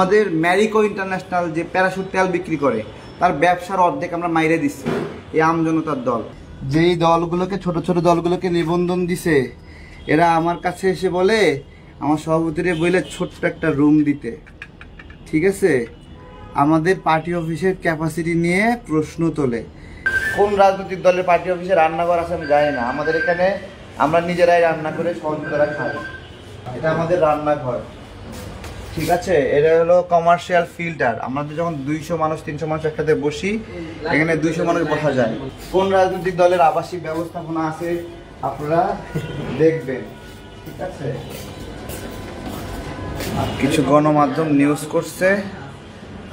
আমাদের ম্যারিকো ইন্টারন্যাশনাল যে প্যারাশুট তেল বিক্রি করে তার ব্যবসার অর্ধেক আমরা মাইরে দিচ্ছি এই আমজনতার দল। যেই দলগুলোকে ছোট ছোট দলগুলোকে নিবন্ধন দিছে এরা আমার কাছে এসে বলে আমার সভাপতিরে বলে ছোট্ট একটা রুম দিতে, ঠিক আছে? আমাদের পার্টি অফিসের ক্যাপাসিটি নিয়ে প্রশ্ন তোলে। কোন রাজনৈতিক দলের পার্টি অফিসে রান্নাঘর আছে আমি জানি না, আমাদের এখানে আমরা নিজেরাই রান্না করে সহযোগিতা খাই। এটা আমাদের রান্নাঘর, ঠিক আছে? এটা হলো কমার্শিয়াল ফিল্টার। আমাদের যখন 200 মানুষ 300 মানুষ একসাথে বসি এখানে 200 মানুষ বসা যায়। কোন রাজনৈতিক দলের আবাসিক ব্যবস্থাপনা আছে আপনারা দেখবেন, ঠিক আছে? কিছু গণমাধ্যম নিউজ করছে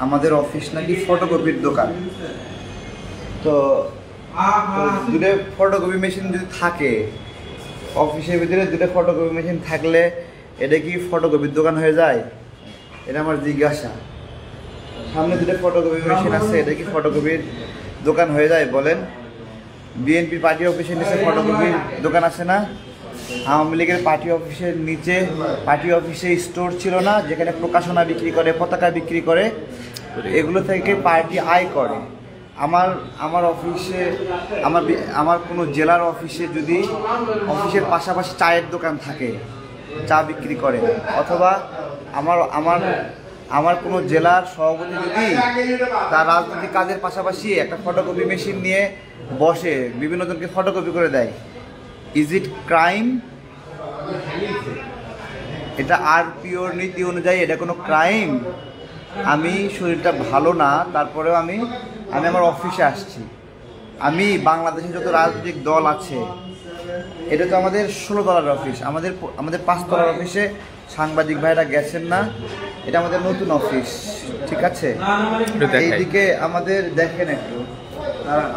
আমাদের অফিস নাকি ফটোকপির দোকান। তো দুটো ফটোকপি মেশিন যদি থাকে অফিসের ভিতরে, দুটো ফটোকপি মেশিন থাকলে এটা কি ফটোকপির দোকান হয়ে যায়? এটা আমার জিজ্ঞাসা। সামনে দুটো ফটোকপি মেশিন আছে, এটা কি ফটোকপির দোকান হয়ে যায় বলেন? বিএনপি পার্টি অফিসের নিচে ফটোকপির দোকান আছে না? আওয়ামী লীগের পার্টি অফিসের নিচে পার্টি অফিসে স্টোর ছিল না যেখানে প্রকাশনা বিক্রি করে, পতাকা বিক্রি করে? এগুলো থেকে পার্টি আয় করে। আমার অফিসে আমার কোনো জেলার অফিসে যদি অফিসের পাশাপাশি চায়ের দোকান থাকে, চা বিক্রি করে, অথবা আমার কোনো জেলার সভাপতি যদি তার রাজনৈতিক কাজের পাশাপাশি একটা ফটোকপি মেশিন নিয়ে বসে বিভিন্ন জনকে ফটোকপি করে দেয়, ইজ ইট ক্রাইম? এটা আরপিওর নীতি অনুযায়ী এটা কোনো ক্রাইম? আমি শরীরটা ভালো না, তারপরেও আমি আমার অফিসে আসছি। আমি বাংলাদেশে যত রাজনৈতিক দল আছে, এটা তো আমাদের 16 তলার অফিস, আমাদের 5 তলার অফিসে সাংবাদিক ভাইরা গেছেন না, এটা আমাদের নতুন অফিস, ঠিক আছে? এইদিকে আমাদের দেখেন একটু,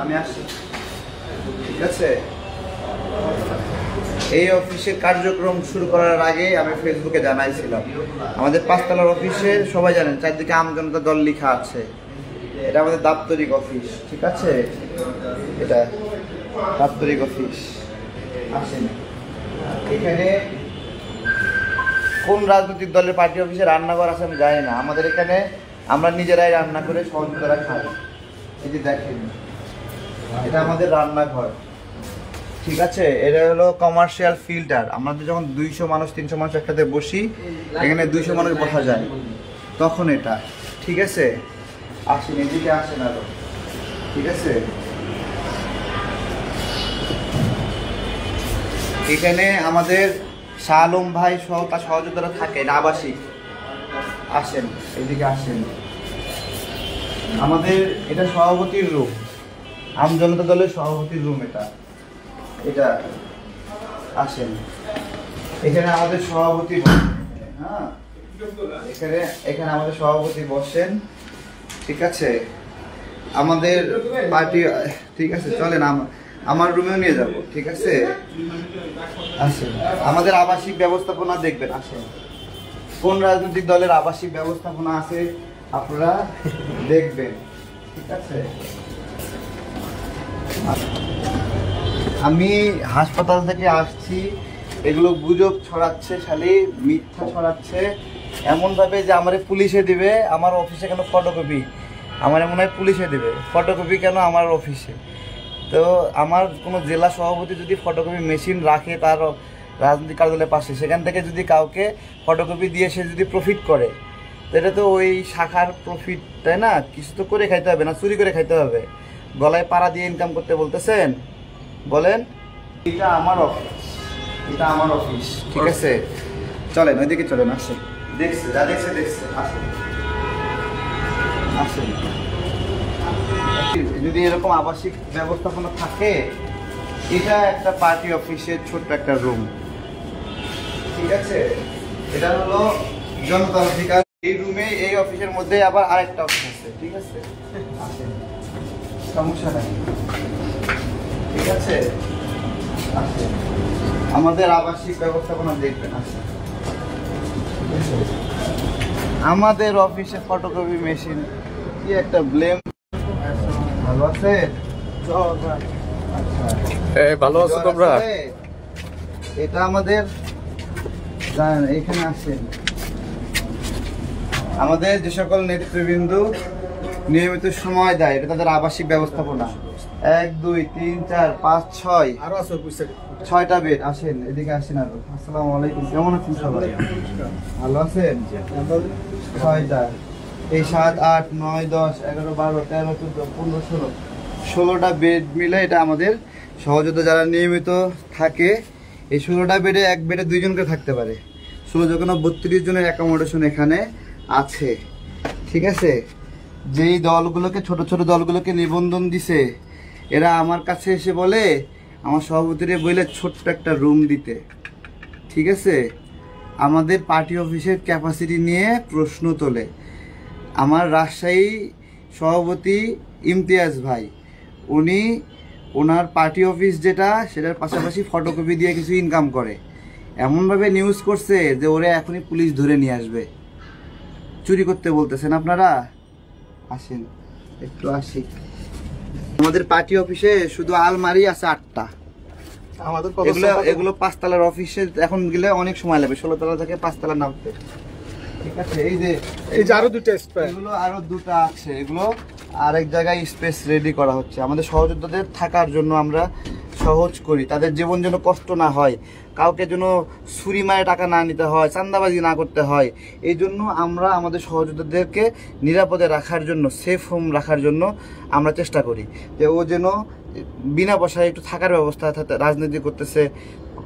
আমি আসছি, ঠিক আছে? এই অফিসের কার্যক্রম শুরু করার আগে আমি ফেসবুকে জানাইছিলাম আমাদের 5 তলার অফিসে সবাই জানেন চারদিকে আমজনতা দল লেখা আছে। এটা আমাদের দাপ্তরিক অফিস, ঠিক আছে? এটা দাপ্তরিক অফিস। আসেন, এখানে কোন রাজনৈতিক দলের পার্টি অফিসে রান্নাঘর আছে আমি জানি না, আমাদের এখানে আমরা নিজেরাই রান্না করে সহযোগিতা খাই। এই যে দেখেন এটা আমাদের রান্নাঘর, ঠিক আছে? এটা হলো কমার্শিয়াল ফিল্টার। আমাদের যখন 200 মানুষ 300 মানুষ একসাথে বসি এখানে 200 মানুষ বসা যায় তখন এটা, ঠিক আছে? আসেন, এদিকে আসেন আরো, ঠিক আছে? এখানে আমাদের শাহ আলম ভাই সহ তার সহযোগিতারা থাকে, এটা আবাসিক। আসেন, এদিকে আসেন। আমাদের এটা সভাপতির রুম, আমজনতা দলের সভাপতির রুম এটা আসেন। এখানে আমাদের সভাপতি, হ্যাঁ, এখানে আমাদের সভাপতি বসেন, ঠিক আছে? আমাদের পার্টি, ঠিক আছে? চলেন আমার রুমেও নিয়ে যাব, ঠিক আছে? আসেন, আমাদের আবাসিক ব্যবস্থাপনা দেখবেন। আসেন, কোন রাজনৈতিক দলের আবাসিক ব্যবস্থাপনা আছে আপনারা দেখবেন, ঠিক আছে? আমি হাসপাতাল থেকে আসছি, এগুলো গুজব ছড়াচ্ছে, শালি মিথ্যা ছড়াচ্ছে এমনভাবে যে আমারে পুলিশে দিবে। আমার অফিসে কেন ফটোকপি, আমার মনে হয় পুলিশে দেবে ফটোকপি কেন আমার অফিসে? তো আমার কোনো জেলা সভাপতি যদি ফটোকপি মেশিন রাখে তার রাজনৈতিক কার্যালয়ের পাশে, সেখান থেকে যদি কাউকে ফটোকপি দিয়ে সে যদি প্রফিট করে, তো এটা তো ওই শাখার প্রফিট, তাই না? কিছু তো করে খাইতে হবে, না চুরি করে খাইতে হবে? গলায় পাড়া দিয়ে ইনকাম করতে বলতেছেন? বলেন, এটা আমার অফিস, এটা আমার অফিস, ঠিক আছে? চলেন ওইদিকে চলেন। আসেন, দেখছে যা দেখছে আসেন আসেন। যদি এরকম আবাসিক ব্যবস্থাপনা থাকে, এটা একটা পার্টি অফিসের ছোট্ট একটা রুম, ঠিক আছে? এটা হলো জনতা অধিকার। এই রুমে, এই অফিসের মধ্যে আবার আরেকটা অফিস আছে, ঠিক আছে? আসেন, সমস্যা নাই, ঠিক আছে? আসেন, আমাদের আবাসিক ব্যবস্থাপনা দেখবেন। আসেন, আমাদের অফিসে ফটোকপি মেশিন, কি একটা ব্লেম। ভালো আছে? ভালো আছো তোমরা? এটা আমাদের, এখানে আসেন, আমাদের যে সকল নেতৃবৃন্দ নিয়মিত সময় দেয়, এটা তাদের আবাসিক ব্যবস্থাপনা। 1 2 3 4 5 6 আরো আছে 6টা বেড। আসেন, এদিকে আসেন আরো। আসসালামু আলাইকুম, কেমন আছেন সবাই? ভালো আছেন? 6টা, এই 7 8 9 10 11 12 13 14 15 16 16টা বেড মিলে এটা আমাদের সহযোদ্ধা যারা নিয়মিত থাকে। এই 16টা বেডে এক বেডে 2 জন করে থাকতে পারে। 16 কোনো 32 জনের অ্যাকোমোডেশন এখানে আছে। ঠিক আছে, যেই দলগুলোকে ছোট ছোট দলগুলোকে নিবন্ধন দিছে, এরা আমার কাছে এসে বলে আমার সভাপতিরে বলে ছোট্ট একটা রুম দিতে। ঠিক আছে, আমাদের পার্টি অফিসের ক্যাপাসিটি নিয়ে প্রশ্ন তোলে। আমার রাজশাহী সভাপতি ইমতিয়াজ ভাই, উনি ওনার পার্টি অফিস যেটা, সেটার পাশাপাশি ফটোকপি দিয়ে কিছু ইনকাম করে। এমনভাবে নিউজ করছে যে ওরে এখনই পুলিশ ধরে নিয়ে আসবে। চুরি করতে বলতেছেন আপনারা? আসেন একটু আসি। আমাদের পার্টি অফিসে শুধু আলমারি আছে 8টা। আমাদের এগুলো 5 তলার অফিসে এখন গেলে অনেক সময় লাগবে, 16 তলা থেকে 5 তলা নামতে। ঠিক আছে, এই যে আরো দুটো স্পেস, এগুলো আরো 2টা আছে। এগুলো আরেক জায়গায় স্পেস রেডি করা হচ্ছে আমাদের সহযোদ্ধাদের থাকার জন্য। আমরা সহজ করি, তাদের জীবন যেন কষ্ট না হয়, কাউকে যেন ছুরি মারে টাকা না নিতে হয়, চাঁদাবাজি না করতে হয়। এই জন্য আমরা আমাদের সহযোদ্ধাদেরকে নিরাপদে রাখার জন্য, সেফ হোম রাখার জন্য আমরা চেষ্টা করি যে ও যেন বিনা পয়সায় একটু থাকার ব্যবস্থা। রাজনীতি করতেছে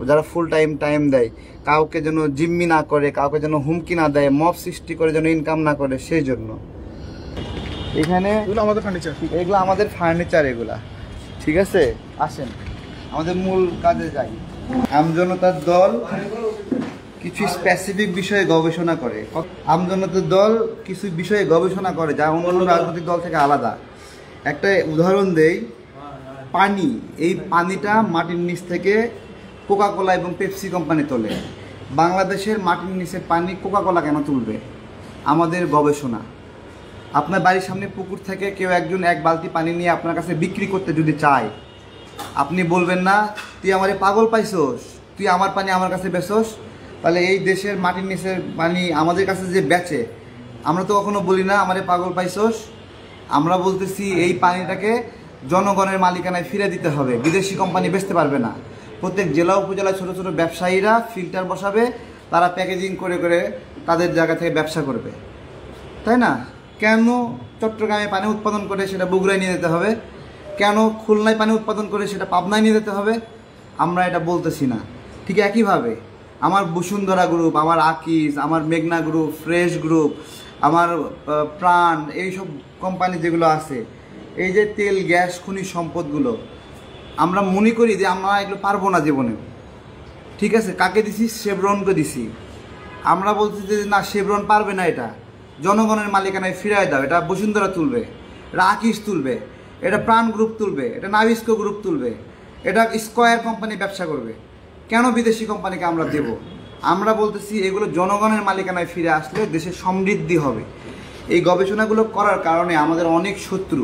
যারা ফুল টাইম দেয়, কাউকে যেন জিম্মি না করে, কাউকে যেন হুমকি না দেয়, মব সৃষ্টি করে যেন ইনকাম না করে, সেই জন্য এখানে আমাদের ফার্নিচার, এগুলো আমাদের ফার্নিচার এগুলা। ঠিক আছে, আসেন আমাদের মূল কাজে যাই। আমজনতার দল কিছু স্পেসিফিক বিষয়ে গবেষণা করে। আমজনতার দল কিছু বিষয়ে গবেষণা করে যা অন্যান্য রাজনৈতিক দল থেকে আলাদা। একটা উদাহরণ দেই, পানি। এই পানিটা মাটির নিচ থেকে কোকাকোলা এবং পেপসি কোম্পানি তোলে। বাংলাদেশের মাটির নিচের পানি কোকাকোলা কেন তুলবে? আমাদের গবেষণা। আপনার বাড়ির সামনে পুকুর থেকে কেউ একজন 1 বালতি পানি নিয়ে আপনার কাছে বিক্রি করতে যদি চায়, আপনি বলবেন না তুই আমারে পাগল পাইছস, তুই আমার পানি আমার কাছে বেচস? তাহলে এই দেশের মাটির নিচের পানি আমাদের কাছে যে বেচে, আমরা তো কখনো বলি না আমারে পাগল পাইছস। আমরা বলতেছি এই পানিটাকে জনগণের মালিকানায় ফিরে দিতে হবে, বিদেশি কোম্পানি বেচতে পারবে না। প্রত্যেক জেলা উপজেলায় ছোট ছোট ব্যবসায়ীরা ফিল্টার বসাবে, তারা প্যাকেজিং করে করে তাদের জায়গা থেকে ব্যবসা করবে, তাই না? কেন চট্টগ্রামে পানি উৎপাদন করে সেটা বগুড়ায় নিয়ে যেতে হবে? কেন খুলনায় পানি উৎপাদন করে সেটা পাবনায় নিয়ে যেতে হবে? আমরা এটা বলতেছি না। ঠিক একইভাবে আমার বসুন্ধরা গ্রুপ, আমার আকিজ, আমার মেঘনা গ্রুপ, ফ্রেশ গ্রুপ, আমার প্রাণ, এইসব কোম্পানি যেগুলো আছে, এই যে তেল গ্যাস খনিজ সম্পদগুলো, আমরা মনে করি যে আমরা এগুলো পারবো না জীবনে। ঠিক আছে, কাকে দিছি? শেভরনকে দিছি। আমরা বলছি যে না, শেভরন পারবে না, এটা জনগণের মালিকানায় ফিরায় দাও। এটা বসুন্ধরা তুলবে, এটা আকিজ তুলবে, এটা প্রাণ গ্রুপ তুলবে, এটা নাবিস্কো গ্রুপ তুলবে, এটা স্কয়ার কোম্পানি ব্যবসা করবে। কেন বিদেশি কোম্পানিকে আমরা দেব? আমরা বলতেছি এগুলো জনগণের মালিকানায় ফিরে আসলে দেশের সমৃদ্ধি হবে। এই গবেষণাগুলো করার কারণে আমাদের অনেক শত্রু।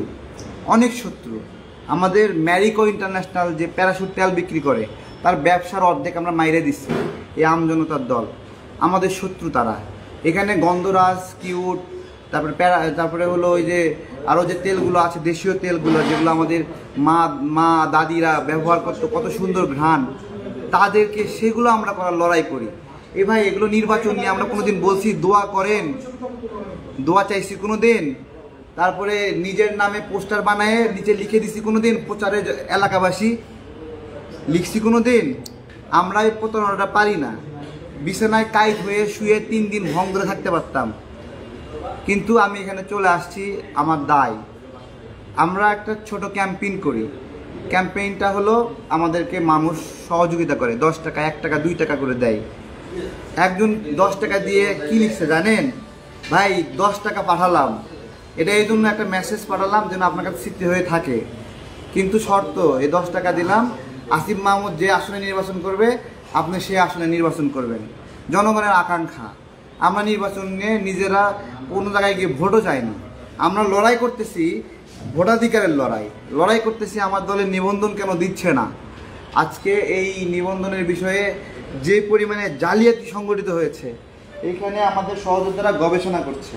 আমাদের ম্যারিকো ইন্টারন্যাশনাল যে প্যারাশুট তেল বিক্রি করে, তার ব্যবসার অর্ধেক আমরা মাইরে দিচ্ছি এই আমজনতার দল। আমাদের শত্রু তারা। এখানে গন্ধরাজ, কিউট, তারপরে হলো ওই যে আরও যে তেলগুলো আছে, দেশীয় তেলগুলো, যেগুলো আমাদের মা দাদিরা ব্যবহার করতো, কত সুন্দর ঘ্রাণ, তাদেরকে সেগুলো আমরা করার লড়াই করি। এ ভাই, এগুলো নির্বাচন নিয়ে আমরা কোনোদিন বলছি দোয়া করেন? দোয়া চাইছি কোনোদিন? তারপরে নিজের নামে পোস্টার বানায় নিচে লিখে দিছি কোনোদিন? প্রচারে এলাকাবাসী লিখছি কোনোদিন? আমরা এই প্রতারণাটা পারি না। বিছানায় কাইট হয়ে শুয়ে 3 দিন ভং ধরে থাকতে পারতাম, কিন্তু আমি এখানে চলে আসছি, আমার দায়। আমরা একটা ছোট ক্যাম্পেইন করি। ক্যাম্পেইনটা হলো আমাদেরকে মানুষ সহযোগিতা করে, 10 টাকা, 1 টাকা, 2 টাকা করে দেয়। একজন 10 টাকা দিয়ে কি লিখছে জানেন? ভাই 10 টাকা পাঠালাম, এটা এই জন্য একটা মেসেজ পাঠালাম যেন আপনার কাছে স্মৃতি হয়ে থাকে, কিন্তু শর্ত এই 10 টাকা দিলাম, আসিফ মাহমুদ যে আসনে নির্বাচন করবে আপনি সেই আসনে নির্বাচন করবেন। জনগণের আকাঙ্ক্ষা। আমরা নির্বাচন নিয়ে নিজেরা কোনো জায়গায় গিয়ে ভোটও চাইনি। আমরা লড়াই করতেছি, ভোটাধিকারের লড়াই করতেছি। আমার দলের নিবন্ধন কেন দিচ্ছে না? আজকে এই নিবন্ধনের বিষয়ে যে পরিমাণে জালিয়াতি সংগঠিত হয়েছে, এখানে আমাদের সহযোদ্ধারা গবেষণা করছে।